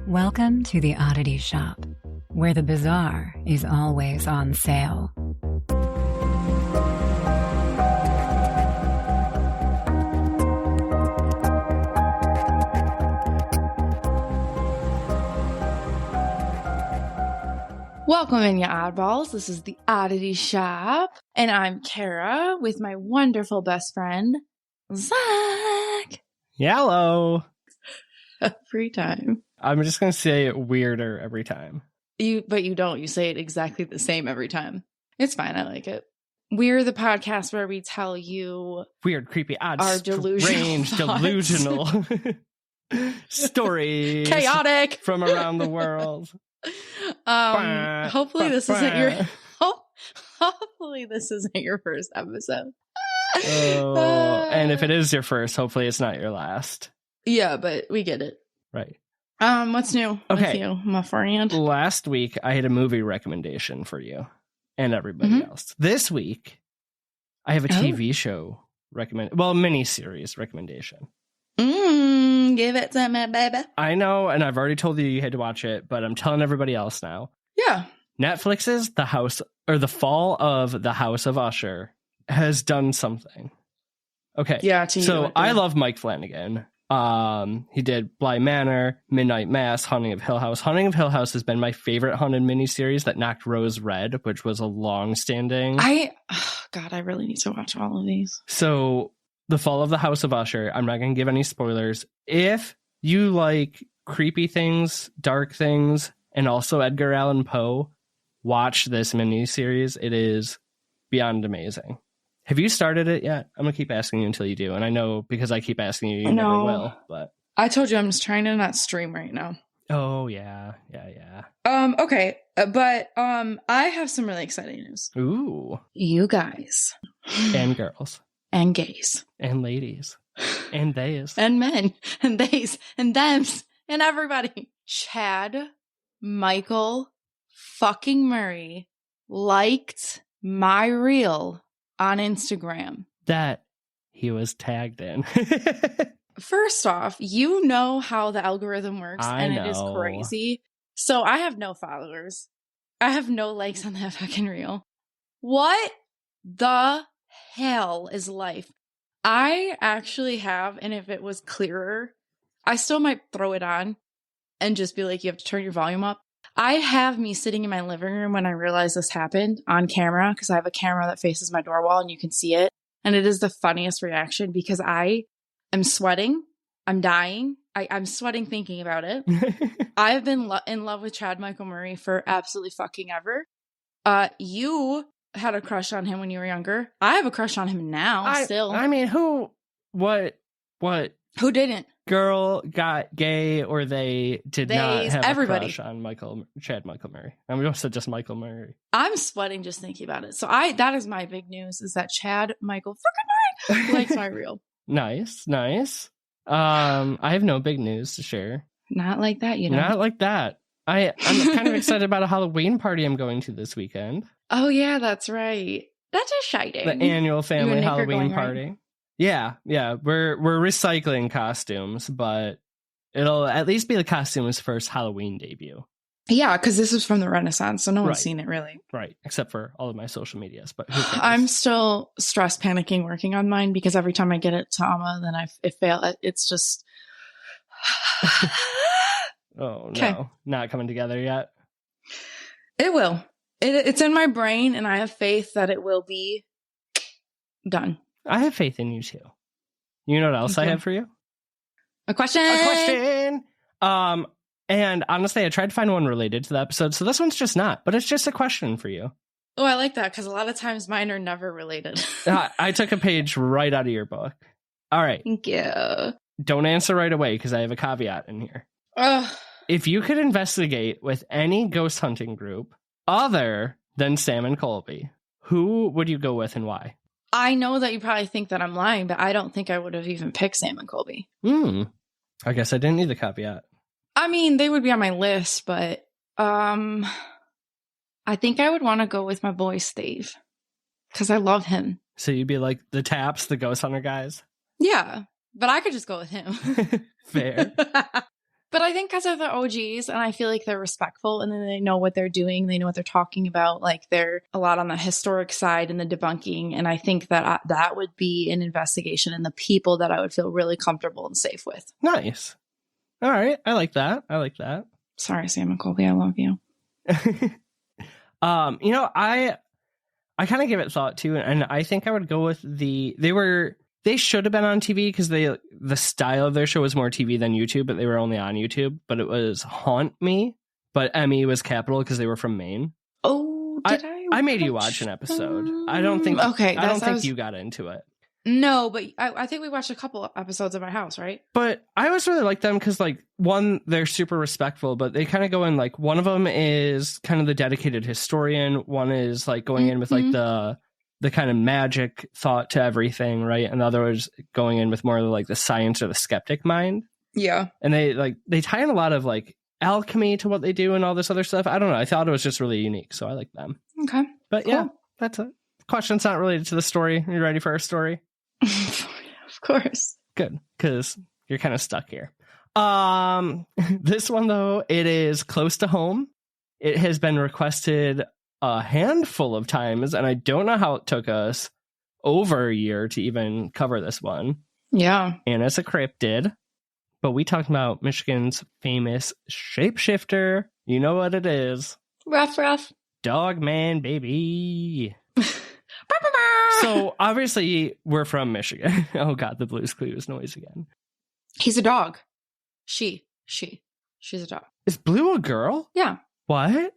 Welcome to the Oddity Shop, where the bizarre is always on sale. Welcome in, you oddballs. This is the Oddity Shop, and I'm Kara with my wonderful best friend, Zach. Hello. Every time. I'm just going to say it weirder every time. But you don't. You say it exactly the same every time. It's fine. I like it. We're the podcast where we tell you weird, creepy, odd, our strange, delusional stories. Chaotic. From around the world. Hopefully this isn't your first episode. And if it is your first, hopefully it's not your last. Yeah, but we get it. Right. What's new with you, my friend? Last week I had a movie recommendation for you and everybody else. This week I have a TV show mini-series recommendation. Give it to me, baby. I know, and I've already told you had to watch it, but I'm telling everybody else now. Yeah. Netflix's The Fall of the House of Usher has done something. Okay. Yeah, I love Mike Flanagan. He did Bly Manor, Midnight Mass, Haunting of Hill House. Haunting of Hill House has been my favorite haunted miniseries that knocked Rose Red, which was a long-standing. I really need to watch all of these. So, The Fall of the House of Usher, I'm not going to give any spoilers. If you like creepy things, dark things, and also Edgar Allan Poe, watch this miniseries. It is beyond amazing. Have you started it yet? I'm going to keep asking you until you do. And I know because I keep asking you, never will. But I told you I'm just trying to not stream right now. Oh, yeah. Okay. But I have some really exciting news. Ooh. You guys. And girls. And gays. And ladies. And theys. And men. And theys. And thems. And everybody. Chad Michael fucking Murray liked my reel on Instagram that he was tagged in. First off, you know how the algorithm works, and it is crazy. So I have no followers. I have no likes on that fucking reel. What the hell is life? I actually have, and if it was clearer, I still might throw it on and just be like, you have to turn your volume up. I have me sitting in my living room when I realized this happened on camera, because I have a camera that faces my door wall and you can see it. And it is the funniest reaction because I am sweating. I'm dying. I'm sweating thinking about it. I've been in love with Chad Michael Murray for absolutely fucking ever. You had a crush on him when you were younger. I have a crush on him now still. I mean, what? Who didn't? Girl got gay, or they did not have everybody. A crush on Chad Michael Murray. I'm going to say just Michael Murray. I'm sweating just thinking about it. So that is my big news, is that Chad Michael freaking Murray likes my reel. Nice. I have no big news to share. Not like that, you know. Not like that. I'm kind of excited about a Halloween party I'm going to this weekend. Oh yeah, that's right. That's exciting. The annual family Halloween party. Right? Yeah. We're recycling costumes, but it'll at least be the costume's first Halloween debut. Yeah, because this is from the Renaissance, so no one's seen it really. Right, except for all of my social medias. But I'm still stress panicking working on mine, because every time I get it to Amma, then it fails. It's just... Oh, no. Not coming together yet? It will. It's in my brain, and I have faith that it will be done. I have faith in you, too. You know what else I have for you? A question! And honestly, I tried to find one related to the episode, so this one's just not. But it's just a question for you. Oh, I like that, because a lot of times mine are never related. I took a page right out of your book. All right. Thank you. Don't answer right away, because I have a caveat in here. Ugh. If you could investigate with any ghost hunting group other than Sam and Colby, who would you go with and why? I know that you probably think that I'm lying, but I don't think I would have even picked Sam and Colby. I guess I didn't need the caveat. I mean, they would be on my list, but I think I would want to go with my boy Steve, because I love him. So you'd be like the Taps, the ghost hunter guys? Yeah, but I could just go with him. Fair. But I think because they're the OGs, and I feel like they're respectful, and then they know what they're doing. They know what they're talking about. Like, they're a lot on the historic side and the debunking. And I think that that would be an investigation and the people that I would feel really comfortable and safe with. Nice. All right. I like that. Sorry, Sam and Colby. I love you. I kind of give it thought too, and I think I would go with they should have been on TV because the style of their show was more TV than YouTube, but they were only on YouTube. But it was Haunt Me, but ME was capital because they were from Maine. Oh, did I made you watch an episode. I don't think you got into it. No, but I think we watched a couple of episodes of my house, right? But I always really like them because, like, one, they're super respectful, but they kind of go in, like, one of them is kind of the dedicated historian. One is, like, going in with, like, the kind of magic thought to everything, right? And the other is going in with more of, like, the science or the skeptic mind. Yeah. And they tie in a lot of, like, alchemy to what they do and all this other stuff. I don't know. I thought it was just really unique, so I like them. Okay. But, cool. Yeah, that's a question's not related to the story. Are you ready for our story? Of course. Good, because you're kind of stuck here. This one, though, it is close to home. It has been requested a handful of times, and I don't know how it took us over a year to even cover this one. Yeah. And it's a cryptid, but we talked about Michigan's famous shapeshifter. You know what it is. Ruff. Dogman, baby. So, obviously, we're from Michigan. Oh, God, the Blue's Clues noise again. He's a dog. She's a dog. Is Blue a girl? Yeah. What?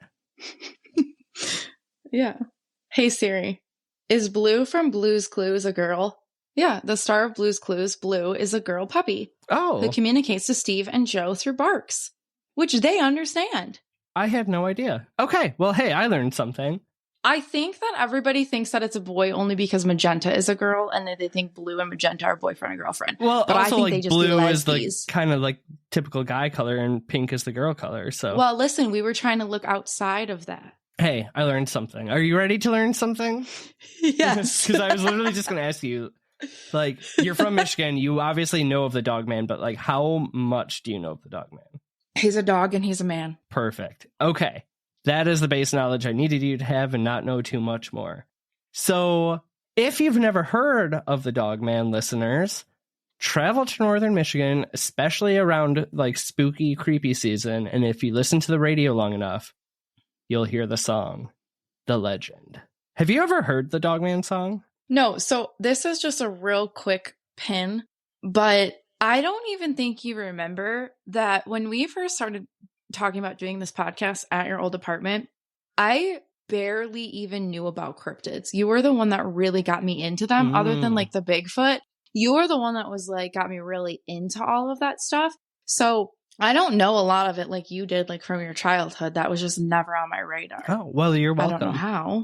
Yeah. Hey, Siri. Is Blue from Blue's Clues a girl? Yeah, the star of Blue's Clues, Blue, is a girl puppy. Oh. Who communicates to Steve and Joe through barks, which they understand. I had no idea. Okay, well, hey, I learned something. I think that everybody thinks that it's a boy only because Magenta is a girl, and that they think Blue and Magenta are boyfriend and girlfriend. Well, but also, I think like, they just blue is like kind of like typical guy color, and pink is the girl color. So, well, listen, we were trying to look outside of that. Hey, I learned something. Are you ready to learn something? Yes. Because I was literally just going to ask you, like, you're from Michigan. You obviously know of the Dogman, but, like, how much do you know of the Dogman? He's a dog and he's a man. Perfect. Okay. That is the base knowledge I needed you to have and not know too much more. So, if you've never heard of the Dogman, listeners, travel to northern Michigan, especially around, like, spooky, creepy season, and if you listen to the radio long enough, you'll hear the song, The Legend. Have you ever heard the Dogman song? No, so this is just a real quick pin, but I don't even think you remember that when we first started talking about doing this podcast at your old apartment, I barely even knew about cryptids. You were the one that really got me into them, other than like the Bigfoot. You were the one that was like, got me really into all of that stuff. So I don't know a lot of it like you did, like from your childhood. That was just never on my radar. Oh, well, you're welcome. I don't know how.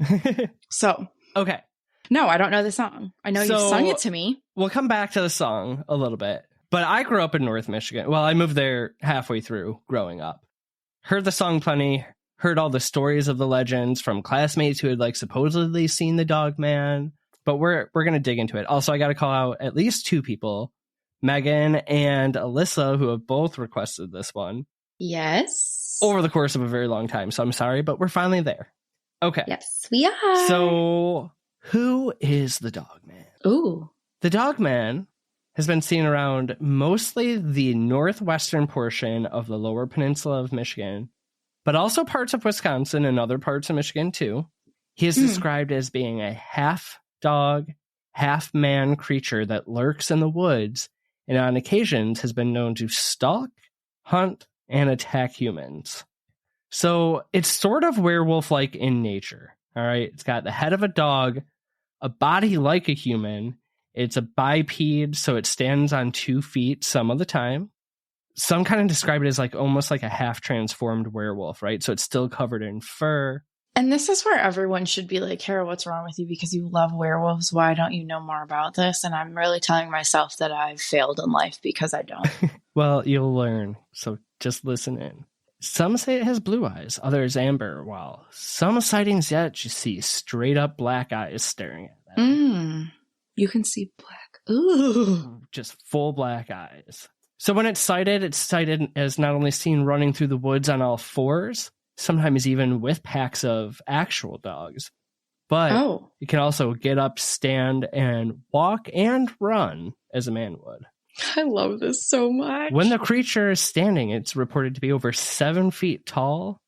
So. Okay. No, I don't know the song. I know you sung it to me. We'll come back to the song a little bit. But I grew up in North Michigan. Well, I moved there halfway through growing up. Heard the song plenty. Heard all the stories of the legends from classmates who had like supposedly seen the Dogman. But we're going to dig into it. Also, I got to call out at least two people, Megan and Alyssa, who have both requested this one. Yes. Over the course of a very long time. So I'm sorry, but we're finally there. Okay. Yes, we are. So who is the Dogman? Ooh. The Dogman has been seen around mostly the northwestern portion of the lower peninsula of Michigan, but also parts of Wisconsin and other parts of Michigan too. He is described as being a half dog, half man creature that lurks in the woods and on occasions has been known to stalk, hunt, and attack humans. So it's sort of werewolf-like in nature. All right. It's got the head of a dog, a body like a human. It's a biped, so it stands on 2 feet some of the time. Some kind of describe it as like almost like a half transformed werewolf, right? So it's still covered in fur. And this is where everyone should be like, Kara, what's wrong with you? Because you love werewolves. Why don't you know more about this? And I'm really telling myself that I've failed in life because I don't. Well, you'll learn. So just listen in. Some say it has blue eyes, others amber, while some sightings yet you see straight up black eyes staring at them. You can see black. Ooh. Just full black eyes. So when it's sighted as not only seen running through the woods on all fours, sometimes even with packs of actual dogs, but it can also get up, stand, and walk and run as a man would. I love this so much. When the creature is standing, it's reported to be over 7 feet tall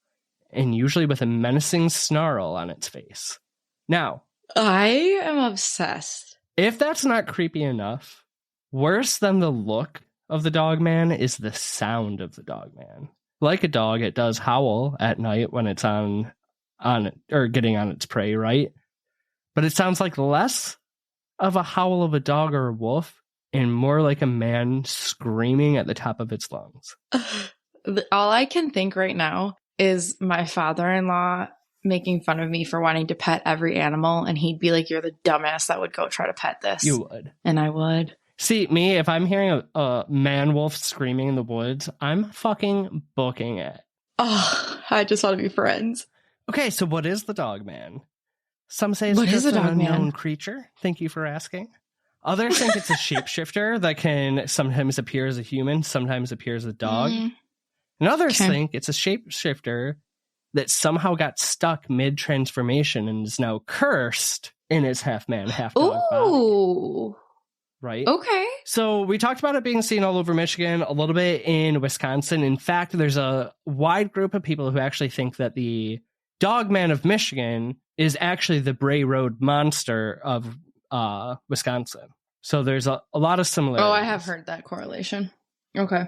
and usually with a menacing snarl on its face. Now, I am obsessed. If that's not creepy enough, worse than the look of the Dogman is the sound of the Dogman. Like a dog, it does howl at night when it's on or getting on its prey, right? But it sounds like less of a howl of a dog or a wolf and more like a man screaming at the top of its lungs. All I can think right now is my father-in-law making fun of me for wanting to pet every animal, and he'd be like, "You're the dumbass that would go try to pet this." You would. And I would. See, me, if I'm hearing a man wolf screaming in the woods, I'm fucking booking it. Oh, I just want to be friends. Okay, so what is the Dogman? Some say What it's is just a an Dogman? unknown creature. Thank you for asking. Others think it's a shapeshifter that can sometimes appear as a human, sometimes appear as a dog. And others think it's a shapeshifter that somehow got stuck mid-transformation and is now cursed in its half-man, half-dog body. Right? Okay. So we talked about it being seen all over Michigan, a little bit in Wisconsin. In fact, there's a wide group of people who actually think that the Dogman of Michigan is actually the Bray Road monster of Wisconsin. So there's a lot of similarities. Oh, I have heard that correlation. Okay.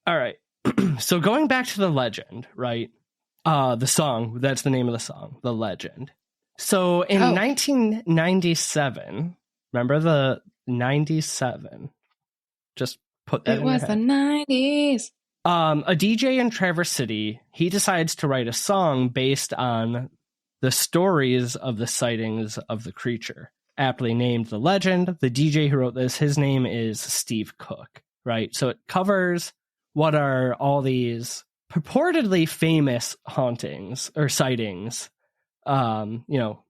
All right. So going back to the legend, right? The song, that's the name of the song, The Legend. So in 1997, remember the 97? Just put that in your head. It was the 90s. A DJ in Traverse City, he decides to write a song based on the stories of the sightings of the creature. Aptly named The Legend. The DJ who wrote this, his name is Steve Cook, right? So it covers what are all these purportedly famous hauntings or sightings. We're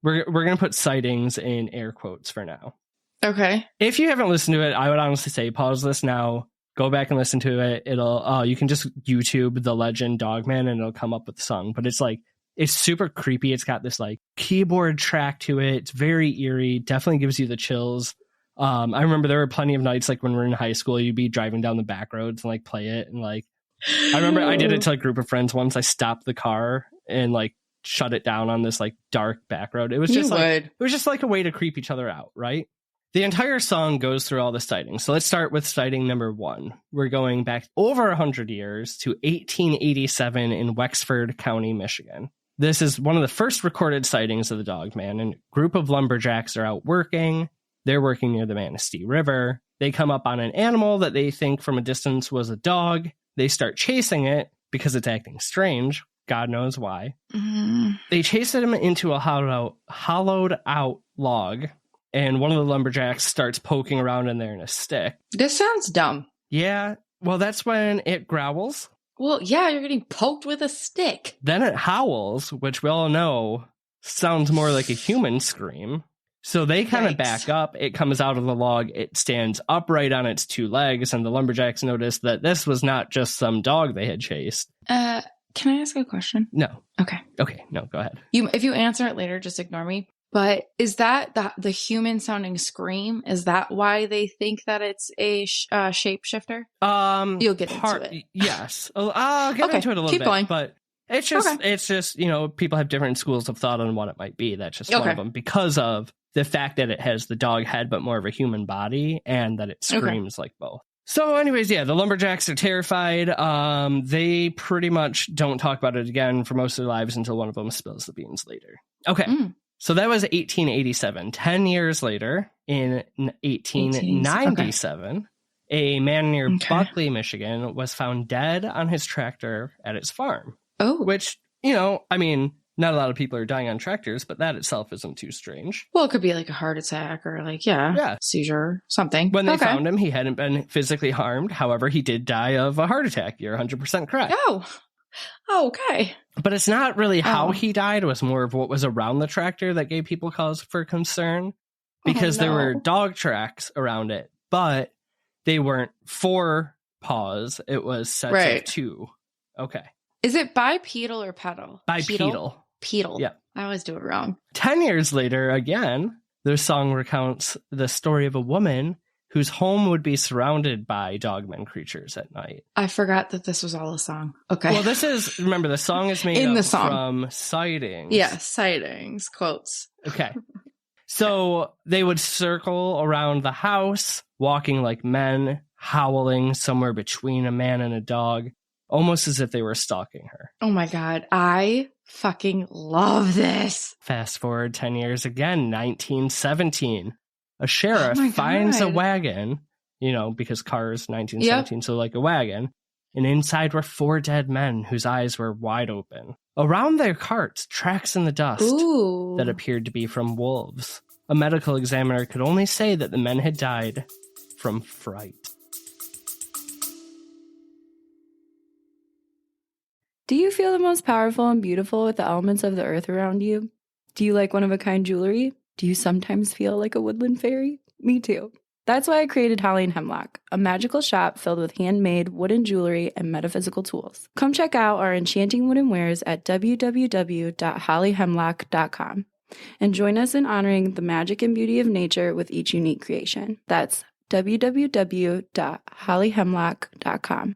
going to put sightings in air quotes for now. Okay. If you haven't listened to it, I would honestly say pause this now, go back and listen to it. You can just YouTube The Legend Dogman and it'll come up with the song. But it's super creepy. It's got this like keyboard track to it. It's very eerie. Definitely gives you the chills. I remember there were plenty of nights like when we were in high school, you'd be driving down the back roads and like play it. And like, I remember I did it to a group of friends once. I stopped the car and like shut it down on this like dark back road. It was just like a way to creep each other out, right? The entire song goes through all the sightings. So let's start with sighting number 1. We're going back over 100 years to 1887 in Wexford County, Michigan. This is one of the first recorded sightings of the Dogman. And a group of lumberjacks are out working. They're working near the Manistee River. They come up on an animal that they think from a distance was a dog. They start chasing it because it's acting strange. God knows why. They chase him into a hollowed out log. And one of the lumberjacks starts poking around in there in a stick. This sounds dumb. Yeah. Well, that's when it growls. Well, yeah, you're getting poked with a stick. Then it howls, which we all know sounds more like a human scream. So they kind of back up. It comes out of the log. It stands upright on its 2 legs. And the lumberjacks notice that this was not just some dog they had chased. Can I ask a question? No. Okay. No, go ahead. If you answer it later, just ignore me. But is that the human sounding scream? Is that why they think that it's a shapeshifter? You'll get into it. Yes. I'll get into it a little bit. Keep going. But it's just, people have different schools of thought on what it might be. That's just one of them because of the fact that it has the dog head, but more of a human body and that it screams like both. So anyways, the lumberjacks are terrified. They pretty much don't talk about it again for most of their lives until one of them spills the beans later. Okay. So that was 1887. 10 years later, in 1897, a man near Buckley, Michigan, was found dead on his tractor at his farm. Oh. Which, not a lot of people are dying on tractors, but that itself isn't too strange. Well, it could be like a heart attack or seizure, something. When they found him, he hadn't been physically harmed. However, he did die of a heart attack. You're 100% correct. Oh, okay. But it's not really how he died. It was more of what was around the tractor that gave people cause for concern because there were dog tracks around it, but they weren't 4 pause. It was sets Right. of 2. Okay. Is it bipedal or pedal? Bipedal. Pedal. Yeah. I always do it wrong. 10 years later, again, their song recounts the story of a woman whose home would be surrounded by Dogman creatures at night. I forgot that this was all a song. Okay. Well, this is, remember, the song is made In the up song. from sightings. Yeah, sightings, quotes. Okay. So they would circle around the house, walking like men, howling somewhere between a man and a dog, almost as if they were stalking her. Oh my God. I fucking love this. Fast forward 10 years again, 1917. A sheriff Oh my finds a God. wagon, because cars, 1917, so like a wagon. And inside were 4 dead men whose eyes were wide open. Around their carts, tracks in the dust Ooh. that appeared to be from wolves. A medical examiner could only say that the men had died from fright. Do you feel the most powerful and beautiful with the elements of the earth around you? Do you like one-of-a-kind jewelry? Do you sometimes feel like a woodland fairy? Me too. That's why I created Holly and Hemlock, a magical shop filled with handmade wooden jewelry and metaphysical tools. Come check out our enchanting wooden wares at www.hollyhemlock.com and join us in honoring the magic and beauty of nature with each unique creation. That's www.hollyhemlock.com.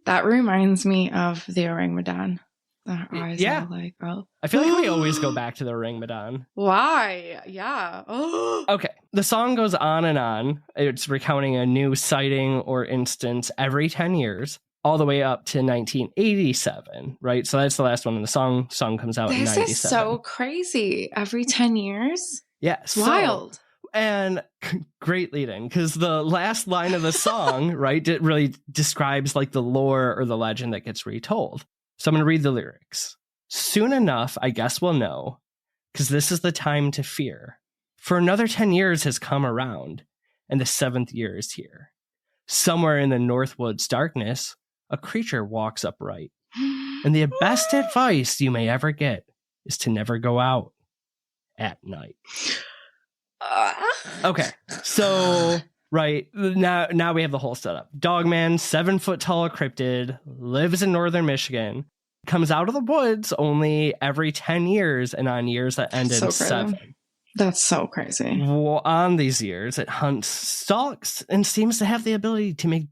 That reminds me of the orangutan. Their eyes Yeah. are like, oh. I feel like we always go back to the Ringmadon. Why? Yeah. Oh. Okay, the song goes on and on. It's recounting a new sighting or instance every 10 years, all the way up to 1987, right? So that's the last one in the song. Song comes out in This 97. is so crazy. Every 10 years? Yeah, It's wild. And great lead-in, because the last line of the song, right, it really describes like the lore or the legend that gets retold. So I'm going to read the lyrics. Soon enough, I guess we'll know, because this is the time to fear. For another 10 years has come around, and the 7th year is here. Somewhere in the Northwoods darkness, a creature walks upright. And the best advice you may ever get is to never go out at night. Okay, so right now we have the whole setup. Dogman, 7-foot tall cryptid, lives in northern Michigan, comes out of the woods only every 10 years, and on years that end in 7. That's so crazy. Well, on these years, it hunts, stalks, and seems to have the ability to make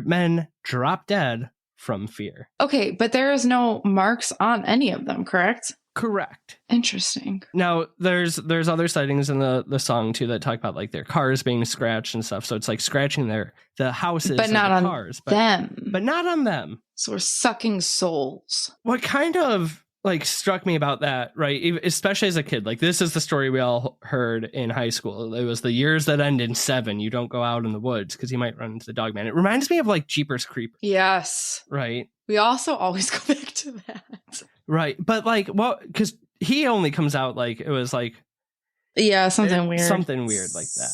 men drop dead from fear. Okay, but there is no marks on any of them, correct? Correct. Interesting. Now, there's other sightings in the song, too, that talk about, like, their cars being scratched and stuff. So it's, like, scratching the houses but not the on cars. Them. But not on them. So we're sucking souls. What kind of, like, struck me about that, right, especially as a kid, like, this is the story we all heard in high school. It was the years that end in 7. You don't go out in the woods because you might run into the Dogman. It reminds me of, like, Jeepers Creepers. Yes. Right? We also always go back to that. Right. But, like, well, because he only comes out, like, it was, like... Yeah, something weird. Something weird like that.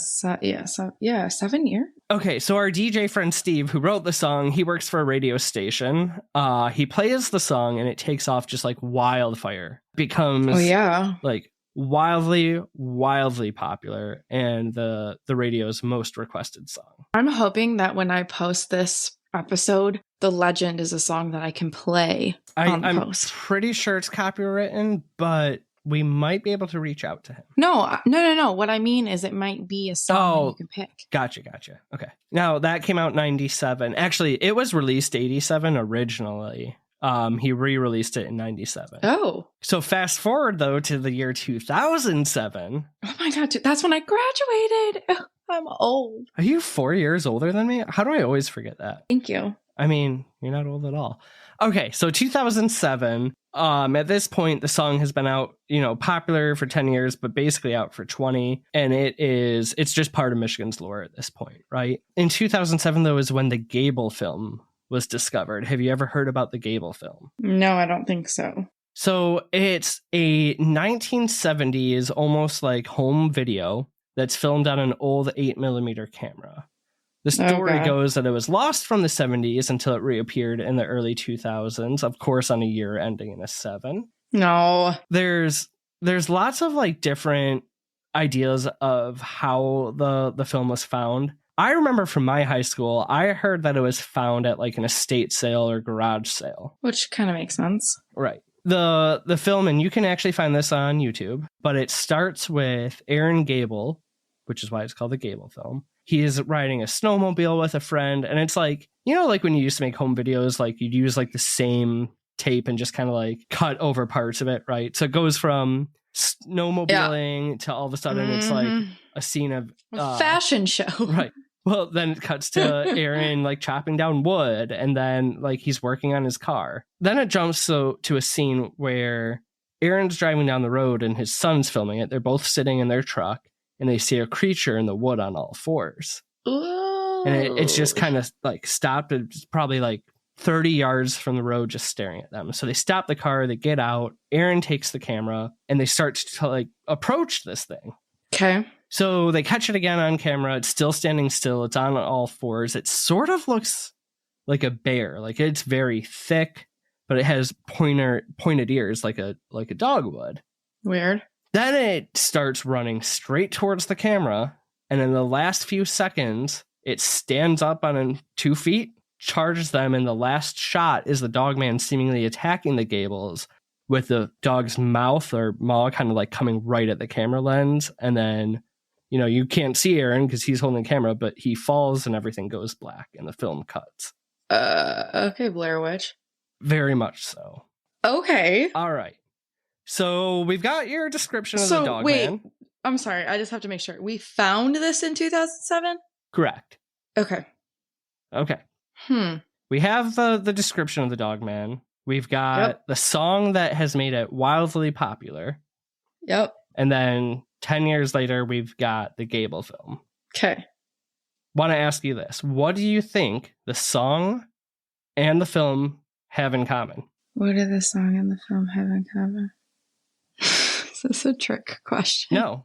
7 year. Okay, so our DJ friend Steve, who wrote the song, he works for a radio station. He plays the song, and it takes off just like wildfire. Becomes like wildly popular, and the radio's most requested song. I'm hoping that when I post this episode, the legend is a song that I can play on the I'm post. pretty sure it's copywritten, but we might be able to reach out to him. No. What I mean is it might be a song that you can pick. Gotcha. Okay. Now, that came out in 97. Actually, it was released 87 originally. He re-released it in 97. Oh. So fast forward, though, to the year 2007. Oh my God, dude, that's when I graduated. I'm old. Are you 4 years older than me? How do I always forget that? Thank you. I mean, you're not old at all. Okay, so 2007. At this point, the song has been out, popular for 10 years, but basically out for 20. And it's just part of Michigan's lore at this point, right? In 2007, though, is when the Gable film was discovered. Have you ever heard about the Gable film? No, I don't think so. So it's a 1970s, almost like home video that's filmed on an old 8mm camera. The story goes that it was lost from the 70s until it reappeared in the early 2000s, of course, on a year ending in a 7. No. There's lots of like different ideas of how the film was found. I remember from my high school, I heard that it was found at like an estate sale or garage sale. Which kind of makes sense. Right. The film, and you can actually find this on YouTube, but it starts with Aaron Gable, which is why it's called the Gable film. He is riding a snowmobile with a friend, and it's like, you know, like when you used to make home videos, like you'd use like the same tape and just kind of like cut over parts of it, right? So it goes from snowmobiling to all of a sudden it's like a scene of a fashion show. Right. Well, then it cuts to Aaron like chopping down wood, and then like he's working on his car. Then it jumps to a scene where Aaron's driving down the road and his son's filming it. They're both sitting in their truck and they see a creature in the wood on all fours. Ooh. And it's just kind of like stopped. It's probably like 30 yards from the road, just staring at them. So they stop the car, they get out. Aaron takes the camera and they start to like approach this thing. Okay. So they catch it again on camera. It's still standing still. It's on all fours. It sort of looks like a bear. Like it's very thick, but it has pointed ears like a dog would. Weird. Then it starts running straight towards the camera. And in the last few seconds, it stands up on 2 feet, charges them. And the last shot is the Dogman seemingly attacking the Gables with the dog's mouth or maw kind of like coming right at the camera lens. And then, you know, you can't see Aaron because he's holding the camera, but he falls and everything goes black and the film cuts. Okay, Blair Witch. Very much so. Okay. All right. So we've got your description of the Dogman. Wait, I'm sorry. I just have to make sure. We found this in 2007? Correct. Okay. Okay. We have the description of the Dogman. We've got the song that has made it wildly popular. Yep. And then 10 years later, we've got the Gable film. Okay. Want to ask you this. What do you think the song and the film have in common? What do the song and the film have in common? Is this a trick question? No.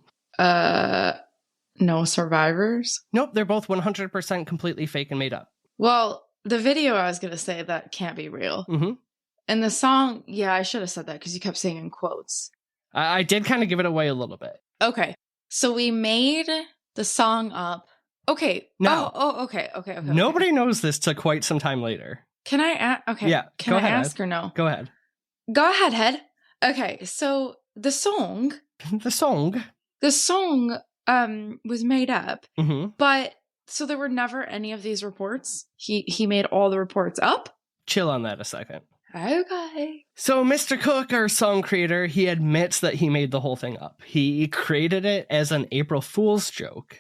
No survivors? Nope, they're both 100% completely fake and made up. Well, the video, I was going to say that can't be real. Mm-hmm. And the song, yeah, I should have said that because you kept saying in quotes. I did kind of give it away a little bit. Okay. So we made the song up. Okay. No. Okay. Nobody knows this till quite some time later. Can I ask? Okay. Yeah. Can I ask or no? Go ahead. Go ahead, Head. Okay. So the song. The song was made up. Mm-hmm. But so there were never any of these reports. He made all the reports up. Chill on that a second. Okay. So Mr. Cook, our song creator, he admits that he made the whole thing up. He created it as an April Fool's joke.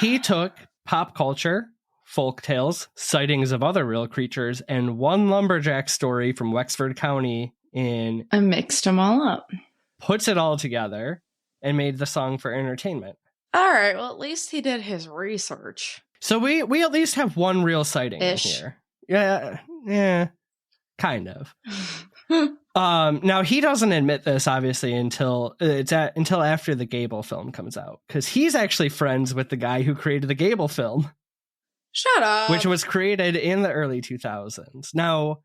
He took pop culture, folk tales, sightings of other real creatures, and one lumberjack story from Wexford County and mixed them all up. Puts it all together and made the song for entertainment. All right. Well, at least he did his research. So we at least have one real sighting in here. Yeah. Kind of. Now he doesn't admit this obviously until after the Gable film comes out, because he's actually friends with the guy who created the Gable film. Shut up. Which was created in the early 2000s. Now,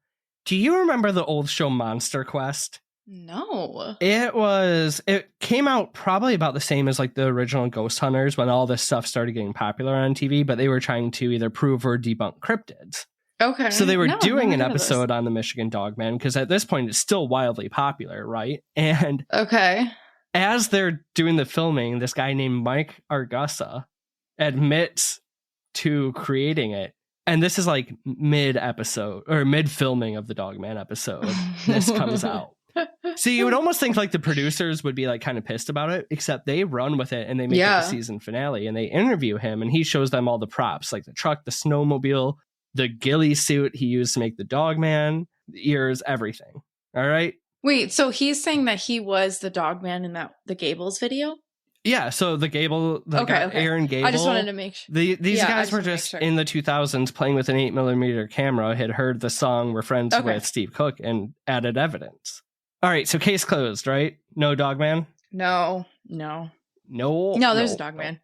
do you remember the old show Monster Quest? No. It came out probably about the same as like the original Ghost Hunters when all this stuff started getting popular on TV, but they were trying to either prove or debunk cryptids. Okay. So they were doing an episode on the Michigan Dogman because at this point it's still wildly popular, right? And as they're doing the filming, this guy named Mike Argusa admits to creating it. And this is like mid-episode or mid-filming of the Dogman episode. This comes out. So you would almost think like the producers would be like kind of pissed about it, except they run with it and they make it the season finale and they interview him and he shows them all the props, like the truck, the snowmobile, the ghillie suit he used to make the Dogman, the ears, everything. All right. Wait, so he's saying that he was the Dogman in the Gables video? Yeah, so the Gable, Aaron Gable. I just wanted to make sure. These guys were just in the 2000s playing with an 8mm camera, had heard the song, were friends with Steve Cook, and added evidence. All right, so case closed, right? No Dogman? No, there's a Dogman.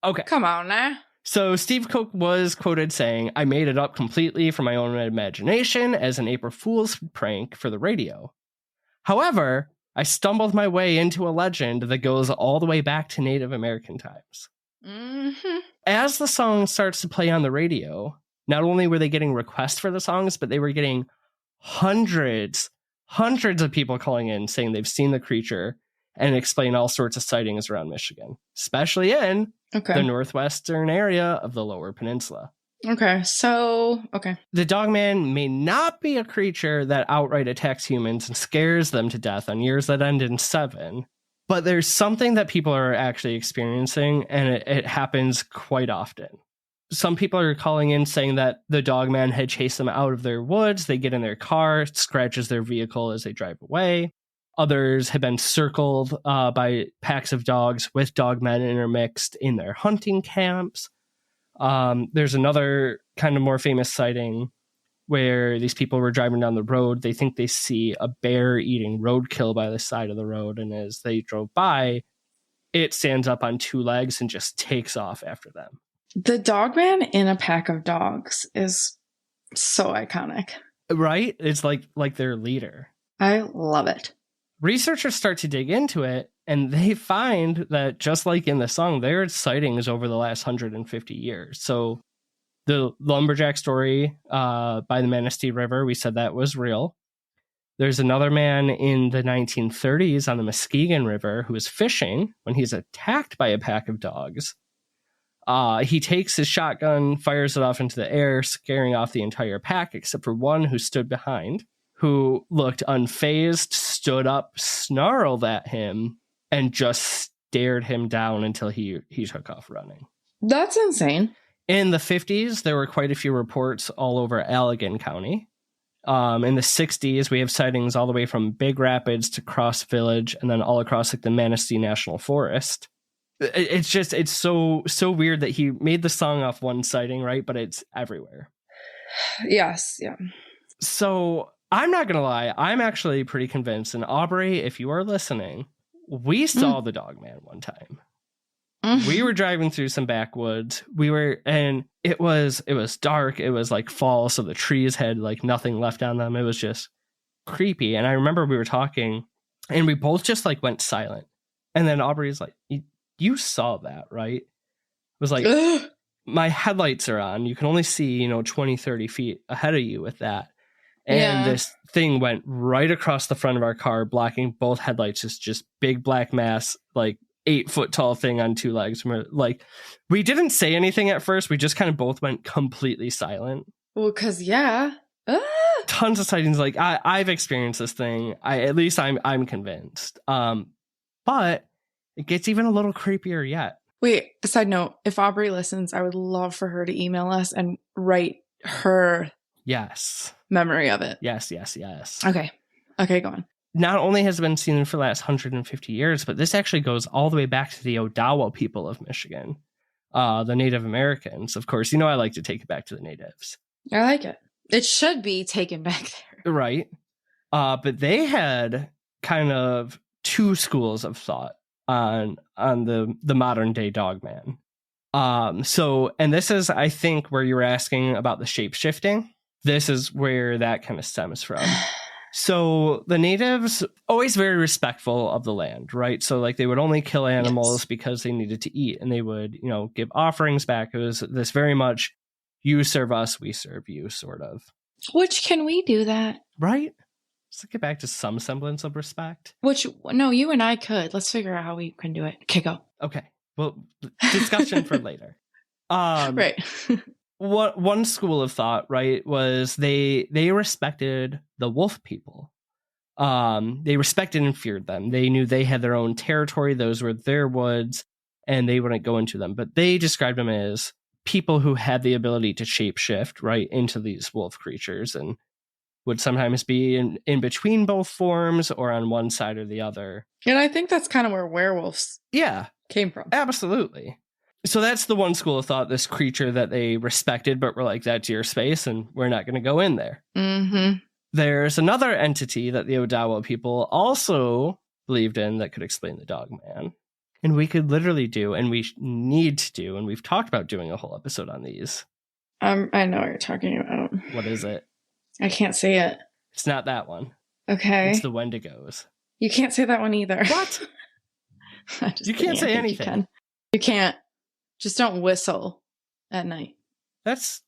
No. Okay. Come on now. So Steve Cook was quoted saying, "I made it up completely from my own imagination as an April Fool's prank for the radio. However, I stumbled my way into a legend that goes all the way back to Native American times. Mm-hmm. As the song starts to play on the radio, not only were they getting requests for the songs, but they were getting hundreds of people calling in saying they've seen the creature and explain all sorts of sightings around Michigan, especially in the northwestern area of the Lower Peninsula. Okay, so, The Dogman may not be a creature that outright attacks humans and scares them to death on years that end in 7, but there's something that people are actually experiencing, and it happens quite often. Some people are calling in saying that the Dogman had chased them out of their woods. They get in their car, it scratches their vehicle as they drive away. Others have been circled by packs of dogs with dogmen intermixed in their hunting camps. There's another kind of more famous sighting where these people were driving down the road. They think they see a bear eating roadkill by the side of the road. And as they drove by, it stands up on 2 legs and just takes off after them. The Dogman in a pack of dogs is so iconic. Right? It's like their leader. I love it. Researchers start to dig into it, and they find that just like in the song, there are sightings over the last 150 years. So the lumberjack story by the Manistee River, we said that was real. There's another man in the 1930s on the Muskegon River who is fishing when he's attacked by a pack of dogs. He takes his shotgun, fires it off into the air, scaring off the entire pack except for one who stood behind, who looked unfazed, stood up, snarled at him, and just stared him down until he took off running. That's insane. In the 50s, there were quite a few reports all over Allegan County. In the 60s, we have sightings all the way from Big Rapids to Cross Village, and then all across like the Manistee National Forest. It's so weird that he made the song off one sighting, right? But it's everywhere. Yes, yeah. So I'm not gonna lie, I'm actually pretty convinced. And Aubrey, if you are listening, we saw the Dogman one time. We were driving through some backwoods. And it was dark. It was like fall, so the trees had like nothing left on them. It was just creepy. And I remember we were talking, and we both just like went silent. And then Aubrey's like, "You saw that, right?" I was like, "My headlights are on. You can only see 20, 30 feet ahead of you with that." And this thing went right across the front of our car, blocking both headlights. It's just big black mass, like 8-foot tall thing on 2 legs. Like, we didn't say anything at first. We just kind of both went completely silent. Well, because tons of sightings. Like I've experienced this thing. I'm convinced. But it gets even a little creepier yet. Wait, a side note, if Aubrey listens, I would love for her to email us and write her memory of it. Yes. Okay, go on. Not only has it been seen for the last 150 years, but this actually goes all the way back to the Odawa people of Michigan, the Native Americans. Of course, I like to take it back to the natives. I like it. It should be taken back there. Right. But they had kind of 2 schools of thought on the modern day Dogman. And this is, I think, where you were asking about the shape shifting. This is where that kind of stems from. So the natives always very respectful of the land, right? So like they would only kill animals because they needed to eat, and they would, give offerings back. It was this very much you serve us, we serve you sort of. Which, can we do that? Right? Let's get back to some semblance of respect. No, you and I could. Let's figure out how we can do it. Okay, go. Okay. Well, discussion for later. Right. One school of thought, right, was they respected the wolf people. They respected and feared them. They knew they had their own territory. Those were their woods, and they wouldn't go into them. But they described them as people who had the ability to shapeshift, right, into these wolf creatures, and would sometimes be in between both forms or on one side or the other. And I think that's kind of where werewolves came from. Absolutely. So that's the one school of thought, this creature that they respected, but were like, that's your space, and we're not going to go in there. Mm-hmm. There's another entity that the Odawa people also believed in that could explain the Dogman. And we could literally do, and we need to do, and we've talked about doing a whole episode on these. I know what you're talking about. What is it? I can't say it. It's not that one. Okay. It's the Wendigos. You can't say that one either. What? You can't say anything. You can't. Just don't whistle at night. That's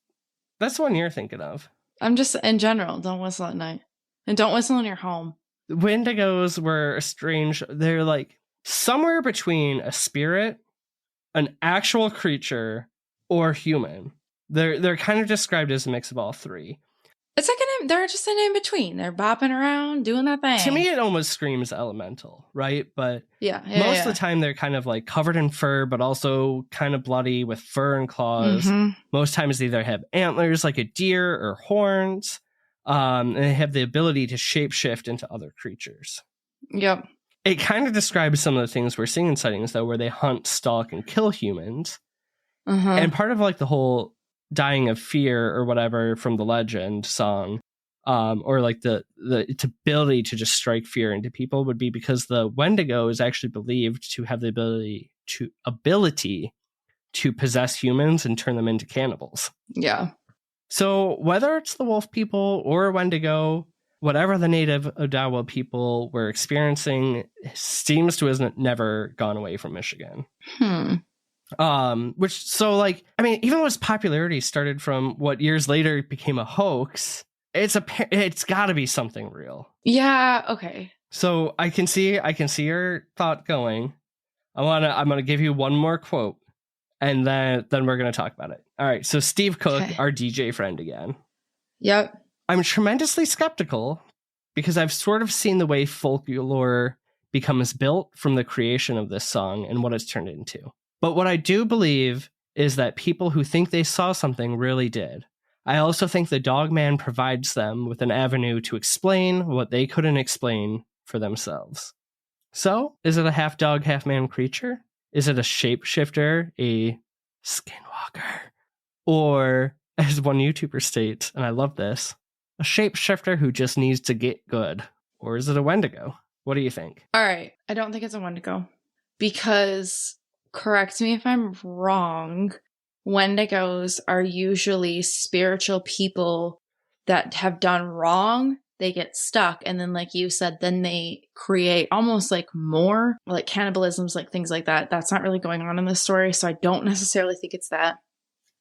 the one you're thinking of. I'm just, in general, don't whistle at night. And don't whistle in your home. Wendigos were strange. They're like somewhere between a spirit, an actual creature, or human. They're kind of described as a mix of all three. It's like they're just an in between. They're bopping around, doing that thing. To me, it almost screams elemental, right? But most of the time, they're kind of like covered in fur, but also kind of bloody with fur and claws. Mm-hmm. Most times, they either have antlers like a deer or horns. And they have the ability to shapeshift into other creatures. Yep. It kind of describes some of the things we're seeing in sightings, though, where they hunt, stalk, and kill humans. Uh-huh. And part of like the whole dying of fear or whatever from the legend song, or like the ability to just strike fear into people would be because the Wendigo is actually believed to have the ability to possess humans and turn them into cannibals. Yeah. So whether it's the wolf people or Wendigo, whatever the native Odawa people were experiencing seems to have never gone away from Michigan. Which, so like, I mean, even though its popularity started from what years later became a hoax, it's got to be something real. Yeah. Okay. So I can see your thought going. I'm gonna give you one more quote, and then we're gonna talk about it. All right. So Steve Cook, our DJ friend again. Yep. I'm tremendously skeptical because I've sort of seen the way folklore becomes built from the creation of this song and what it's turned into. But what I do believe is that people who think they saw something really did. I also think the Dogman provides them with an avenue to explain what they couldn't explain for themselves. So, is it a half dog, half man creature? Is it a shapeshifter, a skinwalker? Or, as one YouTuber states, and I love this, a shapeshifter who just needs to get good? Or is it a Wendigo? What do you think? All right. I don't think it's a Wendigo. Because, correct me if I'm wrong, Wendigos are usually spiritual people that have done wrong. They get stuck. And then, like you said, then they create almost like more, like cannibalisms, like things like that. That's not really going on in this story. So I don't necessarily think it's that.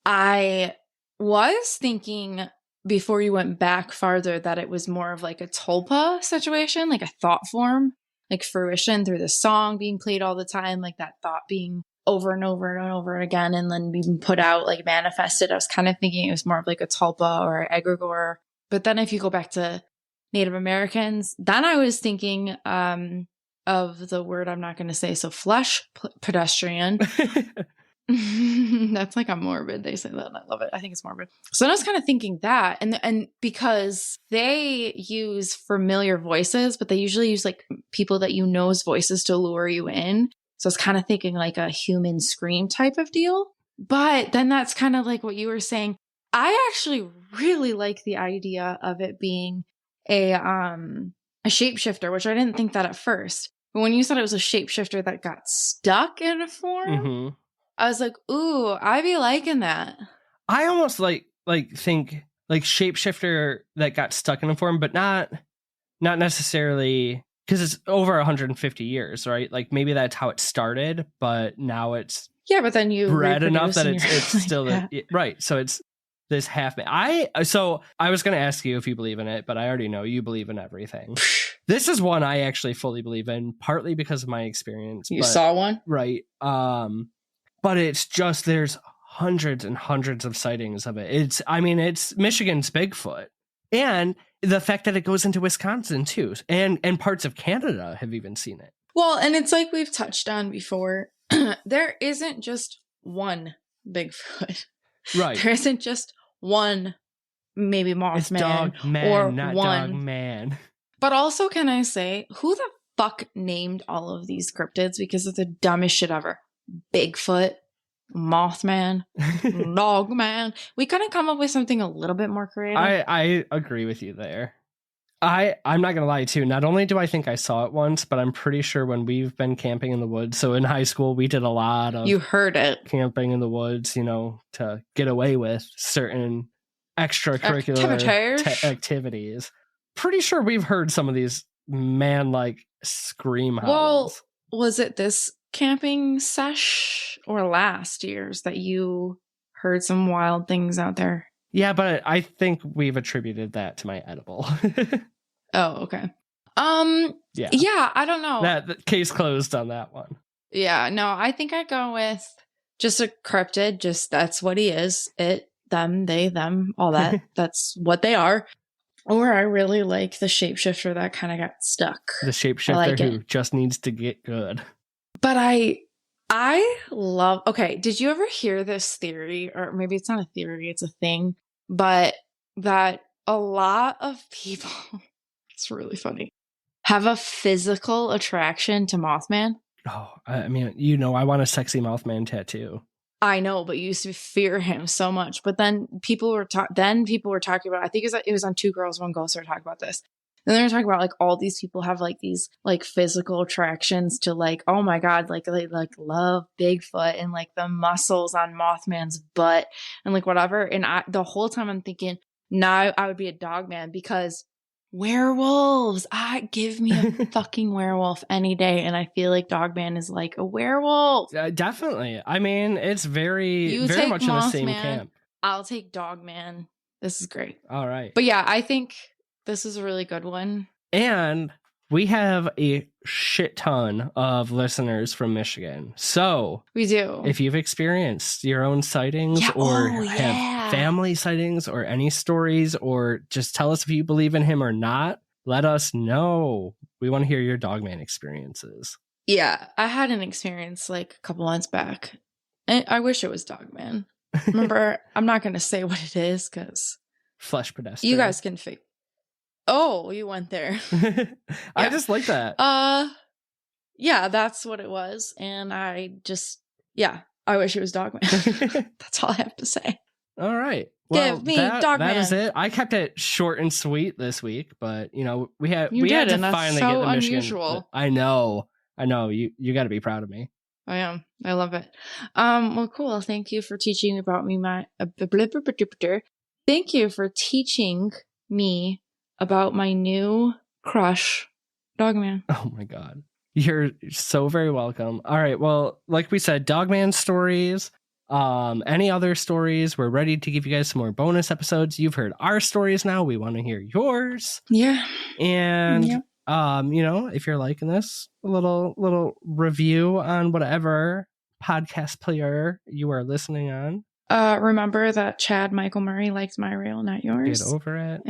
I was thinking before you went back farther that it was more of like a Tulpa situation, like a thought form, like fruition through the song being played all the time, like that thought being over and over and over again and then being put out, like manifested. I was kind of thinking it was more of like a Tulpa or an Egregor. But then if you go back to Native Americans, then I was thinking of the word I'm not going to say, so flesh pedestrian. That's like a morbid. They say that and I love it. I think it's morbid. So I was kind of thinking that, and because they use familiar voices, but they usually use like people that you know's voices to lure you in. So I was kind of thinking like a human scream type of deal. But then that's kind of like what you were saying. I actually really like the idea of it being a shapeshifter, which I didn't think that at first. But when you said it was a shapeshifter that got stuck in a form, I was like, ooh, I be liking that. I almost like think like shapeshifter that got stuck in a form, but not necessarily because it's over 150 years, right? Like maybe that's how it started, but now it's but then you bred enough that it's like still right. So it's this half man. I was going to ask you if you believe in it, but I already know you believe in everything. This is one I actually fully believe in, partly because of my experience. You saw one, right? But it's just there's hundreds and hundreds of sightings of it. It's Michigan's Bigfoot, and the fact that it goes into Wisconsin too, and parts of Canada have even seen it. Well, and it's like we've touched on before. There isn't just one Bigfoot, right? There isn't just one, maybe Mothman, or not one Dogman. But also, can I say, who the fuck named all of these cryptids? Because it's the dumbest shit ever. Bigfoot, Mothman, Dogman. We couldn't come up with something a little bit more creative. I agree with you there. I'm not gonna lie too. Not only do I think I saw it once, but I'm pretty sure when we've been camping in the woods. So in high school, we did a lot of you heard it camping in the woods, to get away with certain extracurricular activities. Pretty sure we've heard some of these man-like scream howls. Well, was it this camping sesh or last year's that you heard some wild things out there? Yeah, but I think we've attributed that to my edible. Oh, okay. Yeah, I don't know. That case closed on that one. Yeah, no, I think I'd go with just a cryptid. Just that's what he is. It, them, they, them, all that. That's what they are. Or I really like the shapeshifter that kind of got stuck. The shapeshifter who just needs to get good. But I love, okay, did you ever hear this theory? Or maybe it's not a theory, it's a thing. But that a lot of people, it's really funny, have a physical attraction to Mothman. Oh, I mean, I want a sexy Mothman tattoo. I know, but you used to fear him so much. But then people were talking about, I think it was on Two Girls, One Ghost, started talking about this. And they were talking about like all these people have like these like physical attractions to like, oh my God, like they like love Bigfoot and like the muscles on Mothman's butt and like whatever. And the whole time I'm thinking, now I would be a Dogman because werewolves. Give me a fucking werewolf any day. And I feel like Dogman is like a werewolf. Definitely. I mean, it's very much in the same camp. I'll take Dogman. This is great. All right. But yeah, I think this is a really good one. And we have a shit ton of listeners from Michigan. So we do. If you've experienced your own sightings have family sightings or any stories, or just tell us if you believe in him or not, let us know. We want to hear your Dogman experiences. Yeah, I had an experience like a couple months back. And I wish it was Dogman. Remember, I'm not going to say what it is because flesh pedestrian. You guys can figure. Oh, you went there. I just like that. Yeah, that's what it was. And I wish it was Dogman. That's all I have to say. All right. Well, give me Dogman. That is it. I kept it short and sweet this week, but we had to finally get to unusual. Michigan. I know. You got to be proud of me. I am. I love it. Well, cool. Thank you for teaching about me. Thank you for teaching me about my new crush, Dogman. Oh my God. You're so very welcome. All right. Well, like we said, Dogman stories, any other stories, we're ready to give you guys some more bonus episodes. You've heard our stories now. We want to hear yours. Yeah. And, if you're liking this, a little review on whatever podcast player you are listening on. Remember that Chad Michael Murray likes my reel, not yours. Get over it.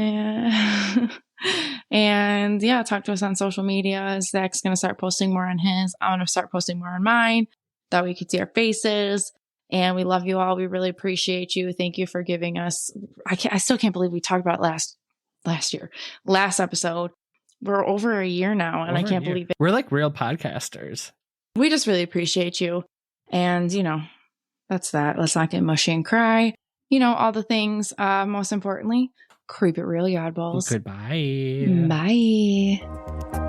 And yeah, talk to us on social media. Zach's going to start posting more on his. I'm going to start posting more on mine. That way you can see our faces. And we love you all. We really appreciate you. Thank you for giving us. I still can't believe we talked about last episode. We're over a year now, and I can't believe it. We're like real podcasters. We just really appreciate you. And, that's that. Let's not get mushy and cry. All the things. Most importantly, creep it real, oddballs. Goodbye. Bye.